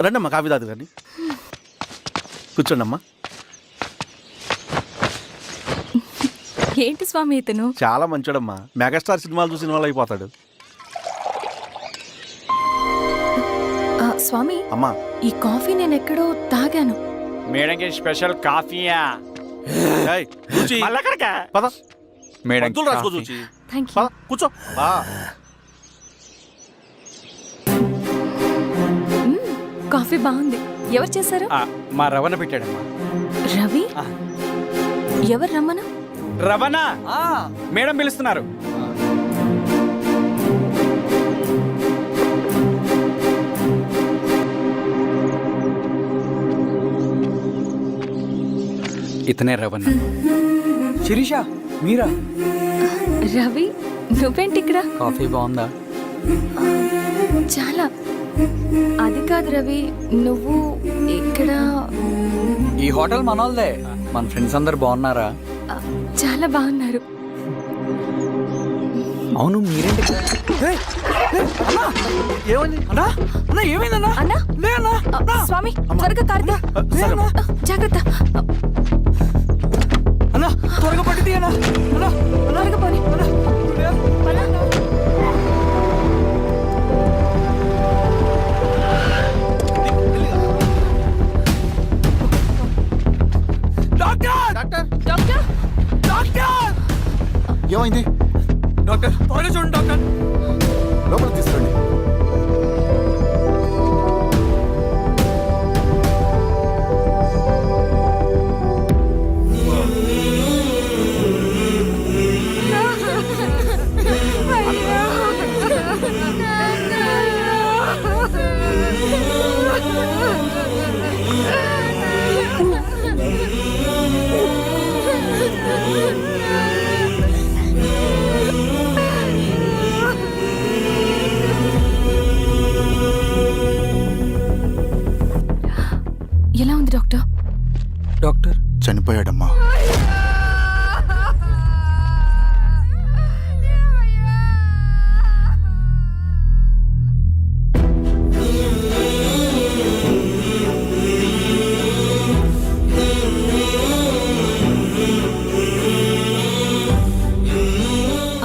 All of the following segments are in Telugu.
రండమ్మా కాఫీ తాదు రండి, కూర్చోండమ్మా. ఏంటి స్వామి ఇతను? చాలా మంచోడమ్మా, మెగాస్టార్ సినిమాలు చూసిన వాళ్ళు అయిపోతాడు. స్వామి అమ్మా ఈ కాఫీ నేను ఎక్కడో తాగాను. మేడంకి స్పెషల్ కాఫీయా? ఏయ్, కూర్చో. పద మేడం మందులు రాసుకో చూచి. Thank you. పద కూర్చో. కాఫీ బాగుంది. ఎవరు చేశారు? మా రవణ పెట్టాడమ్మా. రవి? ఎవరు రమ్మను? రవణ మేడం పిలుస్తున్నారు. ఇతనే రవణ. శిరీష మీరా? రవి నువ్వేంటి ఇక్కడ? కాఫీ బాగుందా? చాలా. అది కాదు రవి, నువ్వు ఇక్కడ. ఈ హోటల్ మనోల్దే. మన ఫ్రెండ్స్ అందరు బాగున్నారా? చాలా బాగున్నారు. అవును మీరేంటి? ఏమైంది అన్నా అన్నా ఏమైందన్నా? అన్నా లే అన్నా. స్వామి త్వరగా కారుదా. జాగ్రత్త అన్నా త్వరగా పట్టిది అన్నా. అన్నా త్వరగా పోనీ. ఏమైంది డాక్టర్? త్వరగా చూడండి డాక్టర్. లోపలికి తీసుకురండి. ఎలా ఉంది డాక్టర్? డాక్టర్ చనిపోయాడమ్మా.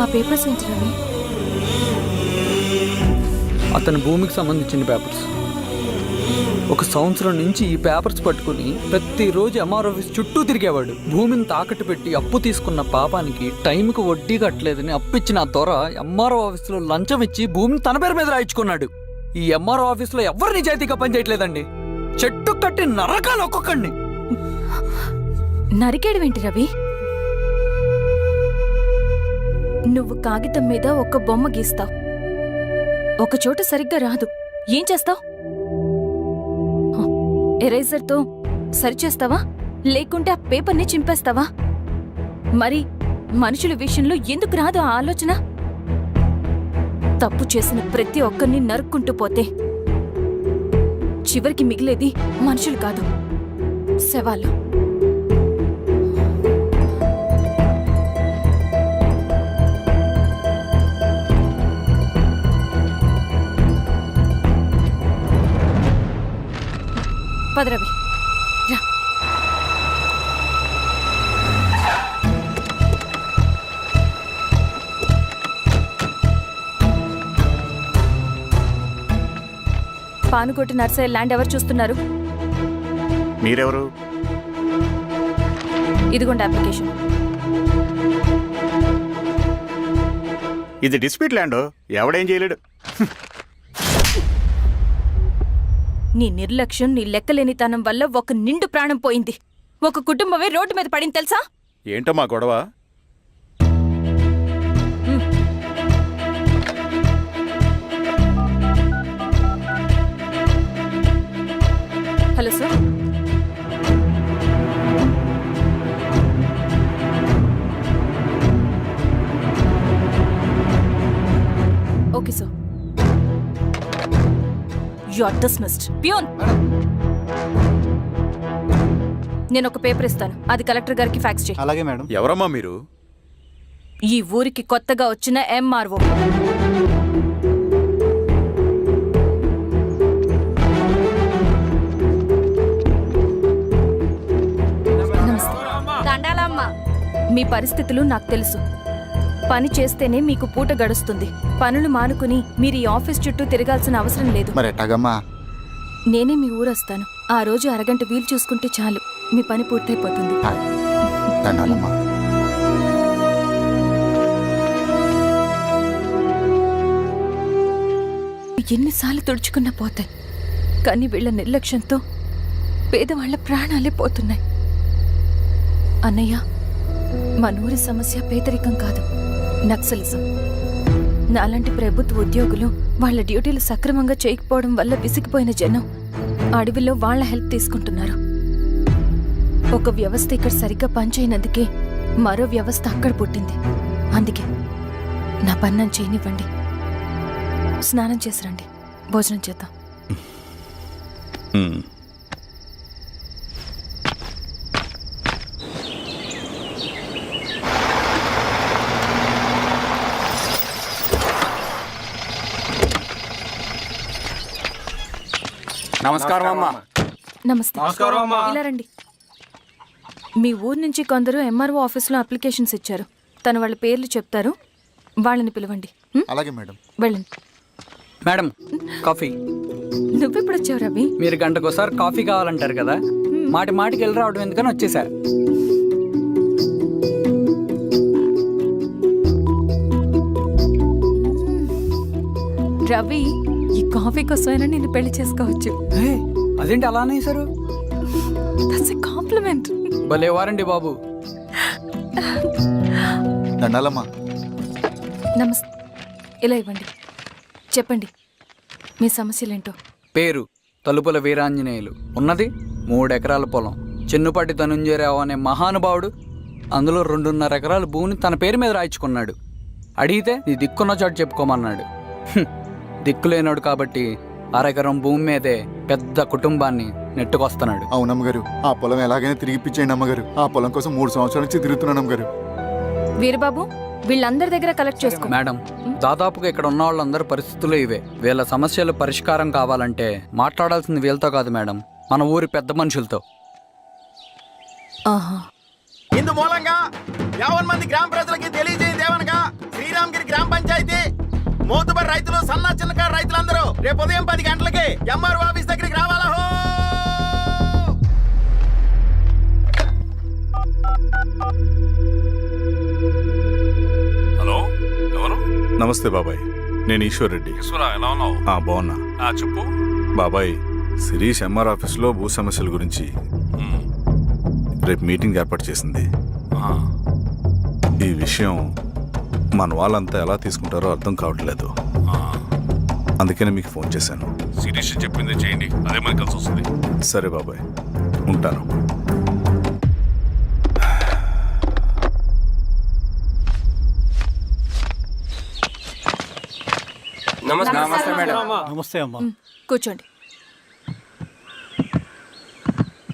ఆ పేపర్స్ ఏంటి రవి? అతని భూమికి సంబంధించిన పేపర్స్. ఒక సంవత్సరం నుంచి ఈ పేపర్స్ పట్టుకుని ప్రతిరోజు ఎంఆర్ ఆఫీస్ చుట్టూ తిరిగేవాడు. భూమిని తాకట్టు పెట్టి అప్పు తీసుకున్న పాపానికి టైంకి వడ్డీ కట్టలేదని అప్పిచ్చిన ఆ దొర ఎంఆర్ఓ ఆఫీస్లో లంచం ఇచ్చి భూమిని తన పేరు మీద రాయించుకున్నాడు. ఈ ఎంఆర్ఓ ఆఫీస్లో ఎవరు నిజాయితీగా పనిచేయట్లేదండి. చెట్టు కట్టి నరకాలు ఒక్కొక్కడిని. నరికేయడమేంటి రవి? నువ్వు కాగితం మీద ఒక బొమ్మ గీస్తావు, ఒక చోట సరిగ్గా రాదు, ఏం చేస్తావు? ఎరేజర్తో సరిచేస్తావా, లేకుంటే ఆ పేపర్ని చింపేస్తావా? మరి మనుషుల విషయంలో ఎందుకు రాదు ఆ ఆలోచన? తప్పు చేసిన ప్రతి ఒక్కరిని నరుక్కుంటూ పోతే చివరికి మిగిలేది మనుషులు కాదు, శవాలు. పదరవి రా. పానుకోటి నర్సయ్య ల్యాండ్ ఎవరు చూస్తున్నారు? మీరెవరు? ఇదిగోండి అప్లికేషన్. ఇది డిస్ప్యూట్ ల్యాండ్, ఎవడేం చేయలేడు. నీ నిర్లక్ష్యం, నీ లెక్కలేనితనం వల్ల ఒక నిండు ప్రాణం పోయింది. ఒక కుటుంబమే రోడ్డు మీద పడింది తెలుసా? ఏంటో మా గొడవ? Hello sir. Okay sir. You are dismissed. Peon, నేను ఒక పేపర్ ఇస్తాను, అది కలెక్టర్ గారికి ఫ్యాక్స్ చేయి. అలాగే మేడం. ఎవరమ్మా మీరు? ఈ ఊరికి కొత్తగా వచ్చిన ఎంఆర్ఓ. మీ పరిస్థితులు నాకు తెలుసు. పని చేస్తేనే మీకు పూట గడుస్తుంది. పనులు మానుకుని మీరు ఈ ఆఫీస్ చుట్టూ తిరగాల్సిన అవసరం లేదు. మరి ఎట్టాగమ్మా? నేనే మీ ఊరొస్తాను. ఆ రోజు అరగంట వీలు చూసుకుంటే చాలు, మీ పని పూర్తయిపోతుంది. దండాలమ్మా. ఎన్నిసార్లు తుడుచుకున్నా పోతాయి, కానీ వీళ్ళ నిర్లక్ష్యంతో పేదవాళ్ల ప్రాణాలే పోతున్నాయి. అన్నయ్య, మన ఊరి సమస్య పేదరికం కాదు, నక్సలిజం. నాలాంటి ప్రభుత్వ ఉద్యోగులు వాళ్ళ డ్యూటీలు సక్రమంగా చేయకపోవడం వల్ల విసిగిపోయిన జనం అడవిలో వాళ్ళ హెల్ప్ తీసుకుంటున్నారు. ఒక వ్యవస్థ ఇక్కడ సరిగ్గా పనిచేయనందుకే మరో వ్యవస్థ అక్కడ పుట్టింది. అందుకే నా పన్నం చేయనివ్వండి. స్నానం చేసి రండి, భోజనం చేద్దాం. నమస్కారం అమ్మా. నమస్తే. ఇలా రండి. మీ ఊరు నుంచి కొందరు ఎంఆర్ఓ ఆఫీస్లో అప్లికేషన్స్ ఇచ్చారు. తను వాళ్ళ పేర్లు చెప్తారు, వాళ్ళని పిలవండి. అలాగే మేడం. వెళ్ళండి. Madam, coffee. నువ్వెప్పుడు వచ్చావు రవి? మీరు గంటకోసారి కాఫీ కావాలంటారు కదా, మాటి మాటికి వెళ్ళి రావడం ఎందుకని వచ్చేసా. రవి, ఈ కాఫీ కోసమైనా నేను పెళ్లి చేసుకోవచ్చు. అదేంటి అలా అనేసారు? That's a compliment. భలే వారండి బాబు. దండాలమ్మా. నమస్తే. ఇలా ఇవ్వండి. చెప్పండి, మీ సమస్యలేంటో. పేరు తలుపుల వీరాంజనేయులు. ఉన్నది 3 ఎకరాల పొలం. చిన్నుపాటి ధనుంజయరావు అనే మహానుభావుడు అందులో 2.5 ఎకరాల భూమిని తన పేరు మీద రాయించుకున్నాడు. అడిగితే నీ దిక్కున్న చోటు చెప్పుకోమన్నాడు. దిక్కులేనాడు కాబట్టి 1/2 ఎకరం భూమి మీదే పెద్ద కుటుంబాన్ని నెట్టుకొస్తున్నాడు. అవునమ్మగారు, ఆ పొలం ఎలాగైనా తిరిగి ఇప్పించేయండి అమ్మగారు. ఆ పొలం కోసం 3 సంవత్సరాల నుంచి తిరుగుతున్నాను అమ్మగారు. వీరబాబు, వీళ్ళందరి దగ్గర కలెక్ట్ చేసుకో. మేడం, దాదాపుగా ఇక్కడ ఉన్న వాళ్ళందరి పరిస్థితులు ఇవే. వీళ్ళ సమస్యలు పరిష్కారం కావాలంటే మాట్లాడాల్సింది వీళ్ళతో కాదు మేడం, మన ఊరి పెద్ద మనుషులతో. ఆహా. ఇందు మూలంగా 50 మంది గ్రామ ప్రజలకి తెలియజేయదేవనగా శ్రీరామగిరి గ్రామ పంచాయతీ మోతుబడి రైతులు, సన్న చిన్నకారు రైతులందరూ రేపు ఉదయం 10 గంటలకి ఎంఆర్ఓ ఆఫీస్ దగ్గరికి రావాలా. హలో, ఎవరు? నమస్తే బాబాయ్, నేను ఈశ్వర్ రెడ్డి. ఈశ్వరా, ఎలా ఉన్నావు? బాగున్నా. చెప్పు బాబాయ్, శిరీష్ ఎంఆర్ ఆఫీస్లో భూ సమస్యల గురించి రేపు మీటింగ్ ఏర్పాటు చేసింది. ఈ విషయం మన వాళ్ళంతా ఎలా తీసుకుంటారో అర్థం కావట్లేదు. అందుకనే మీకు ఫోన్ చేశాను. శిరీష్ చెప్పింది చేయండి, అదే మనకి కలిసి వస్తుంది. సరే బాబాయ్, ఉంటాను. నమస్తే మేడం. నమస్తే అమ్మా. కూర్చోండి.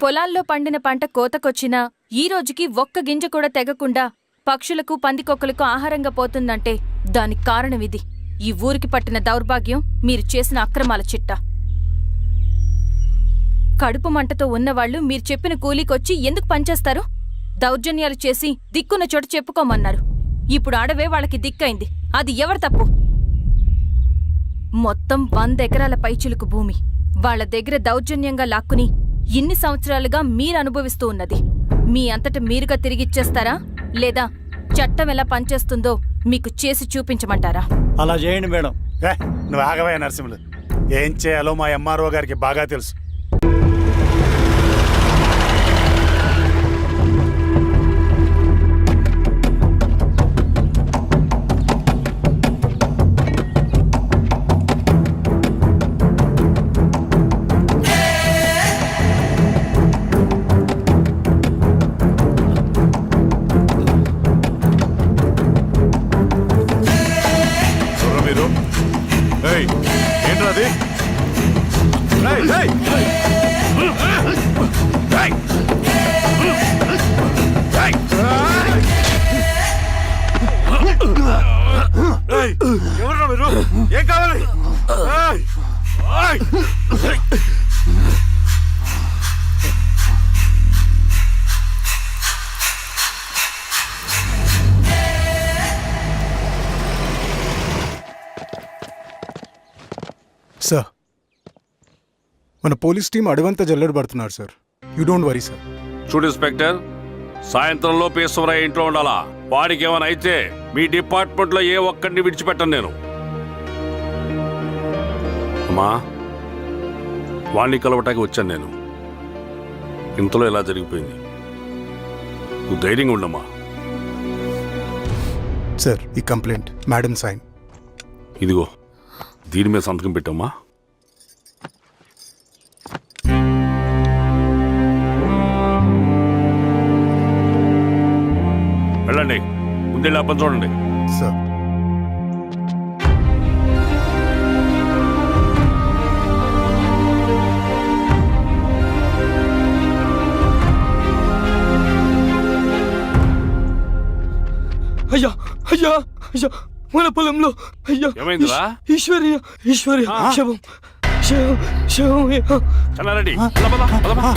పొలాల్లో పండిన పంట కోతకొచ్చినా ఈ రోజుకి ఒక్క గింజ కూడా తెగకుండా పక్షులకు, పందికొక్కలకు ఆహారంగా పోతుందంటే దానికి కారణం ఇది. ఈ ఊరికి పట్టిన దౌర్భాగ్యం మీరు చేసిన అక్రమాల చిట్టా. కడుపు మంటతో ఉన్నవాళ్లు మీరు చెప్పిన కూలీకొచ్చి ఎందుకు పనిచేస్తారు? దౌర్జన్యాలు చేసి దిక్కున్న చోట చెప్పుకోమన్నారు. ఇప్పుడు అడవే వాళ్ళకి దిక్కైంది. అది ఎవరి తప్పు? మొత్తం 100 ఎకరాల పైచిలుకు భూమి వాళ్ళ దగ్గర దౌర్జన్యంగా లాక్కుని ఇన్ని సంవత్సరాలుగా మీరు అనుభవిస్తూ ఉన్నది. మీ అంతట మీరుగా తిరిగిచ్చేస్తారా, లేదా చట్టం ఎలా పనిచేస్తుందో మీకు చేసి చూపించమంటారా? అలా చేయండి మేడం. నువ్వు ఆగవయ్య నరసింహులు. ఏం చేయాలో మా ఎంఆర్ఓ గారికి బాగా తెలుసు. ఏంట్రాది? ఎవరు మీరు? ఏం కావాలి? సార్ మన పోలీస్ టీం అడవంతా జల్లెడ పడుతున్నారు sir. You don't worry sir. చూడు ఇన్స్పెక్టర్, సాయంత్రంలో ఈశ్వరయ్య ఇంట్లో ఉండాలా. వాడికి ఏమైనా అయితే మీ డిపార్ట్మెంట్లో ఏ ఒక్కడిని విడిచిపెట్టను నేను. అమ్మా, వాణ్ణి కలవటానికి వచ్చాను నేను. ఇంతలో ఇలా జరిగిపోయింది. నువ్వు ధైర్యంగా ఉండమ్మా. సార్ ఈ కంప్లైంట్ మేడం సైన్. ఇదిగో దీని మీద సంతకం పెట్టమ్మా. వెళ్ళండి, ముందెళ్ళి అప్పని చూడండి. సార్ అయ్యా అయ్యా అయ్యా, మన పొలంలో అయ్యా ఏమైందిరా? ఈశ్వర్య ఈశ్వర్య శవం శవం శవం. చెన్నారెడ్డి, పద, పద, పద, పద.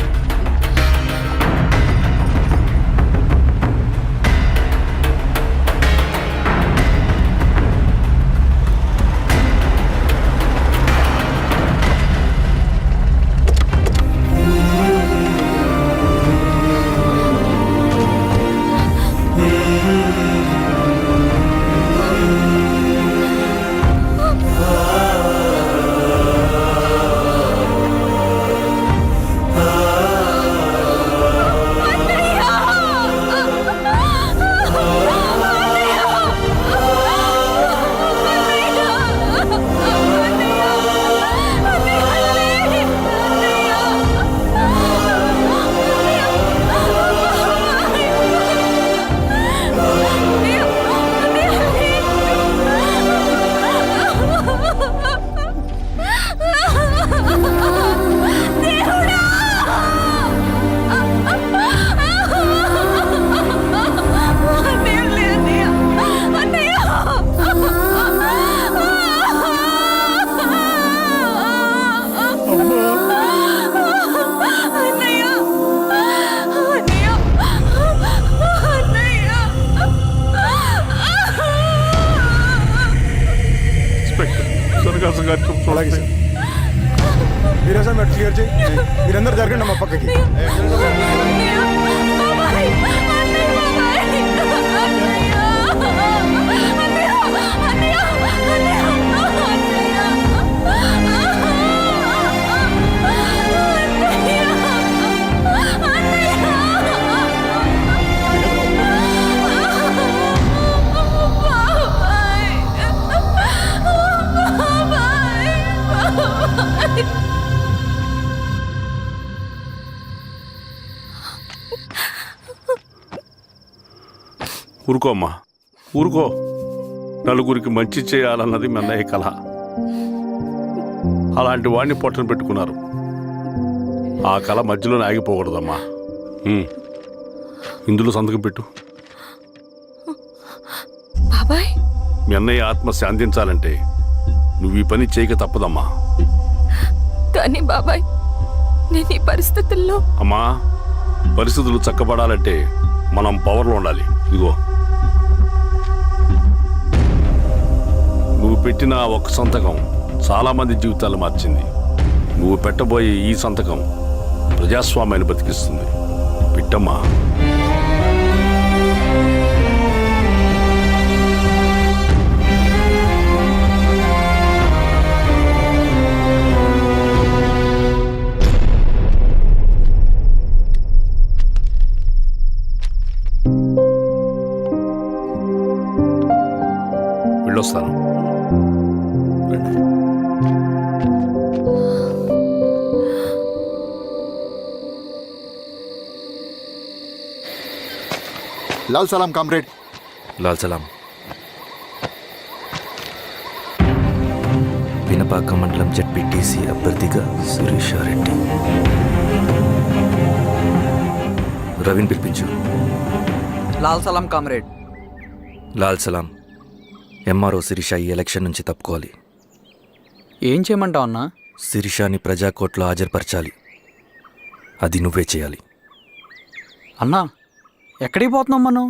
అలాగే సార్. మీరేసా మెట్ క్లియర్ చేయి. మీరందరూ జరగండి మా పక్కకి. ఊరుకో అమ్మా, ఊరుకో. నలుగురికి మంచి చేయాలన్నది మీ అన్నయ్య కళ. అలాంటి వాడిని పొట్టన పెట్టుకున్నారు. ఆ కళ మధ్యలోనే ఆగిపోకూడదమ్మా. ఇందులో సంతకం పెట్టు. బాబాయ్, మీ అన్నయ్య ఆత్మ శాంతించాలంటే నువ్వు ఈ పని చేయక తప్పదమ్మా. కానీ బాబాయ్, నేను ఈ పరిస్థితుల్లో. అమ్మా, పరిస్థితులు చక్కబడాలంటే మనం పవర్లో ఉండాలి. ఇదిగో నువ్వు పెట్టిన ఒక్క సంతకం చాలా మంది జీవితాలు మార్చింది. నువ్వు పెట్టబోయే ఈ సంతకం ప్రజాస్వామ్యాన్ని బతికిస్తుంది. పెట్టమ్మా. వెళ్ళొస్తాను. లాల్ సలాం కామ్రేడ్. లాల్ సలాం. పినపాక మండలం జెడ్పీటీసీ అభ్యర్థిగా శిరీషారెడ్డి. రవిని పిలిపించు. లాల్ సలాం కామ్రేడ్. లాల్ సలాం. ఎంఆర్ఓ శిరీష ఈ ఎలక్షన్ నుంచి తప్పుకోవాలి. ఏం చేయమంటావు అన్నా? శిరీషాని ప్రజాకోర్టులో హాజరుపరచాలి. అది నువ్వే చేయాలి. అన్నా, ఎక్కడికి పోతున్నాం మనం?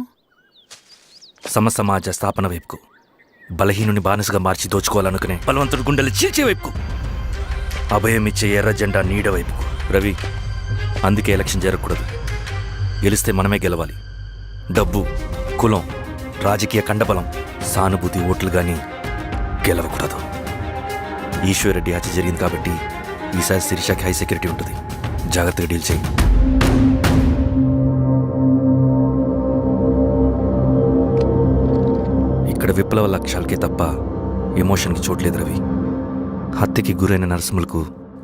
సమసమాజ స్థాపన వైపుకు. బలహీనుని బానిసగా మార్చి దోచుకోవాలనుకునే బలవంతుడి గుండెలు చీల్చే వైపుకు. అభయం ఇచ్చే ఎర్ర జెండా నీడ వైపుకు. రవి, అందుకే ఎలక్షన్ జరగకూడదు. గెలిస్తే మనమే గెలవాలి. డబ్బు, కులం, రాజకీయ కండబలం, సానుభూతి ఓట్లు కానీ గెలవకూడదు. ఈశ్వర్రెడ్డి హత్య జరిగింది కాబట్టి ఈసారి శిరీషకి హై సెక్యూరిటీ ఉంటుంది. జాగ్రత్తగా డీల్ చేయి. ఇక్కడ విప్లవ లక్ష్యాలకే తప్ప ఎమోషన్కి చోట్లేదు రవి. హత్యకి గురైన నరసింహులకు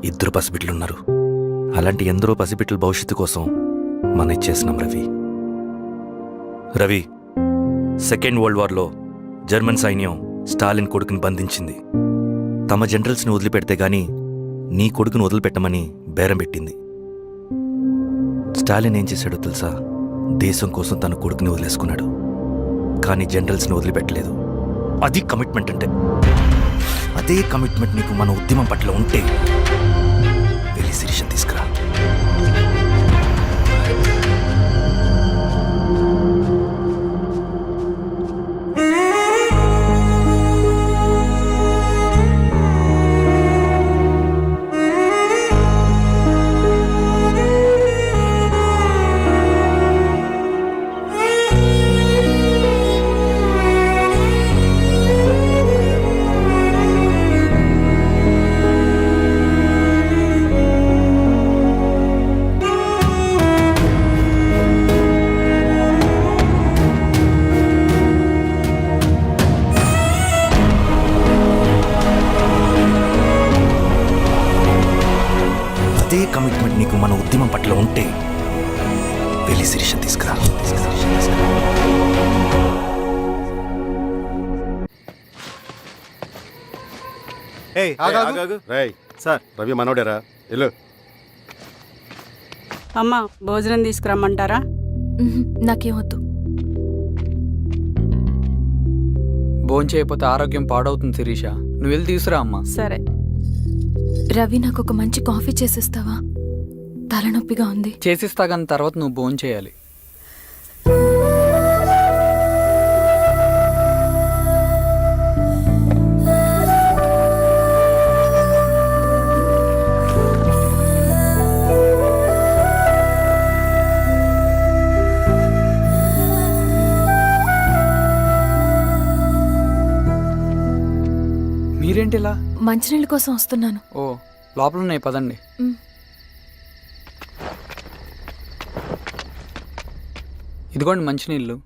2 పసిబిడ్డలున్నారు. అలాంటి ఎందరో పసిబిడ్డల భవిష్యత్తు కోసం మనం ఇచ్చేసినాం రవి. రవి, సెకండ్ వరల్డ్ వార్లో జర్మన్ సైన్యం స్టాలిన్ కొడుకుని బంధించింది. తమ జనరల్స్ని వదిలిపెడితే గాని నీ కొడుకును వదిలిపెట్టమని బేరం పెట్టింది. స్టాలిన్ ఏం చేశాడో తెలుసా? దేశం కోసం తన కొడుకుని వదిలేసుకున్నాడు. కానీ జనరల్స్ని వదిలిపెట్టలేదు. అది కమిట్మెంట్ అంటే. అదే కమిట్మెంట్ నీకు మన ఉద్యమం పట్ల ఉంటే వెళ్ళి శిరీషను తీసుకురా. అదే కమిట్మెంట్ నీకు మన ఉద్యమం పట్ల ఉంటే వెళ్ళి శిరీషను తీసుకురా. రేయ్ సార్, రవి మనోడేరా, వెళ్ళు. అమ్మ భోజనం తీసుకురమ్మంటారా? నాకేం వద్దు. భోంచేయకపోతే ఆరోగ్యం పాడవుతుంది శిరీష. నువ్వు వెళ్ళి తీసురా అమ్మా. సరే. రవి, నాకు ఒక మంచి కాఫీ చేసిస్తావా? తలనొప్పిగా ఉంది. చేసిస్తా కానీ తర్వాత నువ్వు భోంచేయాలి. మీరేంటిలా? మంచినీళ్ళ కోసం వస్తున్నాను. ఓ, లోపల ఉన్నాయి, పదండి. ఇదిగోండి మంచినీళ్ళు.